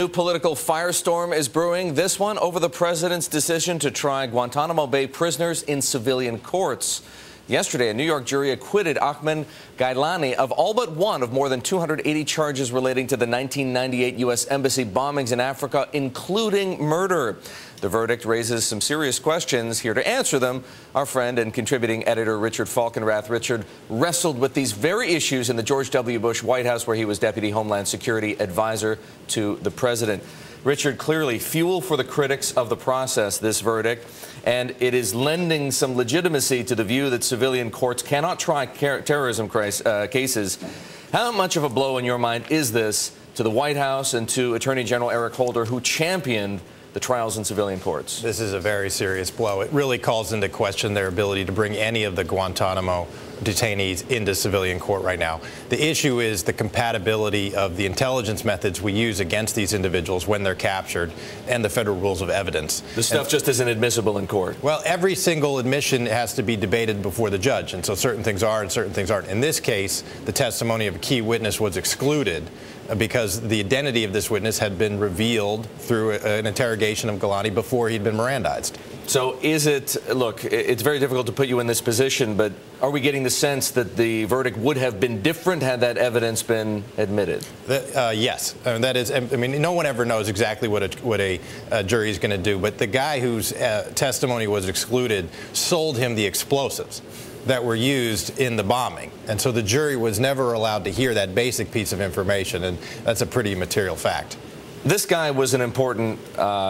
New political firestorm is brewing, this one over the president's decision to try Guantanamo Bay prisoners in civilian courts. Yesterday, a New York jury acquitted Ahmed Khalfan of all but one of more than 280 charges relating to the 1998 U.S. embassy bombings in Africa, including murder. The verdict raises some serious questions. Here to answer them, our friend and contributing editor Richard Falkenrath. Richard wrestled with these very issues in the George W. Bush White House, where he was Deputy Homeland Security Advisor to the president. Richard, clearly fuel for the critics of the process, this verdict, and it is lending some legitimacy to the view that civilian courts cannot try terrorism cases. How much of a blow in your mind is this to the White House and to Attorney General Eric Holder, who championed the trials in civilian courts? This is a very serious blow. It really calls into question their ability to bring any of the Guantanamo detainees into civilian court right now. The issue is the compatibility of the intelligence methods we use against these individuals when they're captured and the federal rules of evidence. The stuff just isn't admissible in court. Well, every single admission has to be debated before the judge, and so certain things are and certain things aren't. In this case, the testimony of a key witness was excluded because the identity of this witness had been revealed through an interrogation of Ghailani before he'd been Mirandized. So is it, look, it's very difficult to put you in this position, but are we getting the sense that the verdict would have been different had that evidence been admitted? Yes. That is, I mean, no one ever knows exactly what a jury is going to do, but the guy whose testimony was excluded sold him the explosives that were used in the bombing. And so the jury was never allowed to hear that basic piece of information, and that's a pretty material fact. This guy was an important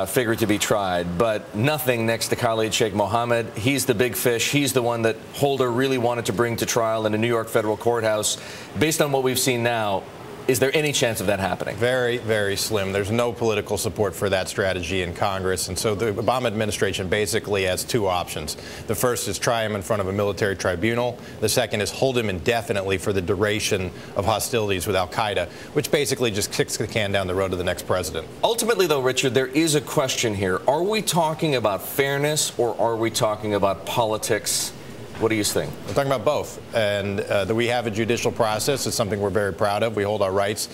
figure to be tried, but nothing next to Khalid Sheikh Mohammed. He's the big fish. He's the one that Holder really wanted to bring to trial in a New York federal courthouse. Based on what we've seen now, is there any chance of that happening? Very, very slim. There's no political support for that strategy in Congress. And so the Obama administration basically has two options. The first is try him in front of a military tribunal. The second is hold him indefinitely for the duration of hostilities with al-Qaeda, which basically just kicks the can down the road to the next president. Ultimately, though, Richard, there is a question here. Are we talking about fairness or are we talking about politics? What do you think? We're talking about both, and that we have a judicial process is something we're very proud of. We hold our rights.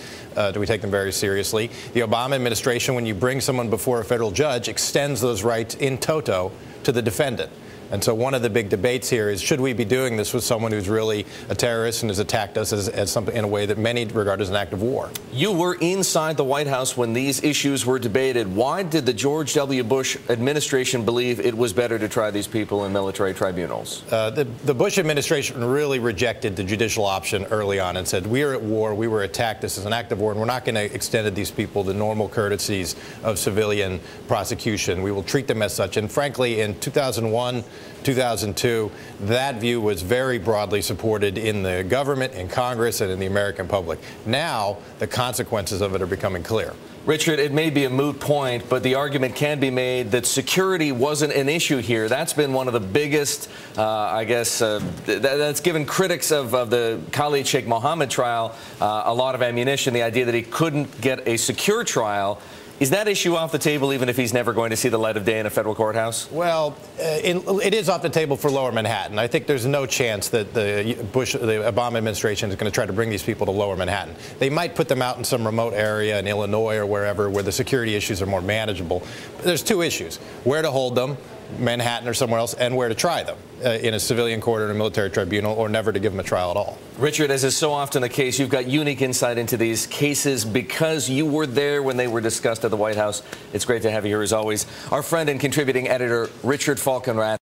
We take them very seriously. The Obama administration, when you bring someone before a federal judge, extends those rights in toto to the defendant. And so one of the big debates here is, should we be doing this with someone who's really a terrorist and has attacked us as something in a way that many regard as an act of war? You were inside the White House when these issues were debated. Why did the George W. Bush administration believe it was better to try these people in military tribunals? The Bush administration really rejected the judicial option early on and said, we are at war, we were attacked, this is an act of war, and we're not going to extend these people the normal courtesies of civilian prosecution. We will treat them as such. And frankly, in 2001, 2002, that view was very broadly supported in the government, in Congress, and in the American public. Now, the consequences of it are becoming clear. Richard, it may be a moot point, but the argument can be made that security wasn't an issue here. That's been one of the biggest, I guess, that's given critics of the Khalid Sheikh Mohammed trial a lot of ammunition, the idea that he couldn't get a secure trial. Is that issue off the table even if he's never going to see the light of day in a federal courthouse? Well, it is off the table for Lower Manhattan. I think there's no chance that the Obama administration is going to try to bring these people to Lower Manhattan. They might put them out in some remote area in Illinois or wherever where the security issues are more manageable. But there's two issues: where to hold them, Manhattan or somewhere else, and where to try them, in a civilian court or in a military tribunal, or never to give them a trial at all. Richard, as is so often the case, you've got unique insight into these cases because you were there when they were discussed at the White House. It's great to have you here as always. Our friend and contributing editor, Richard Falkenrath.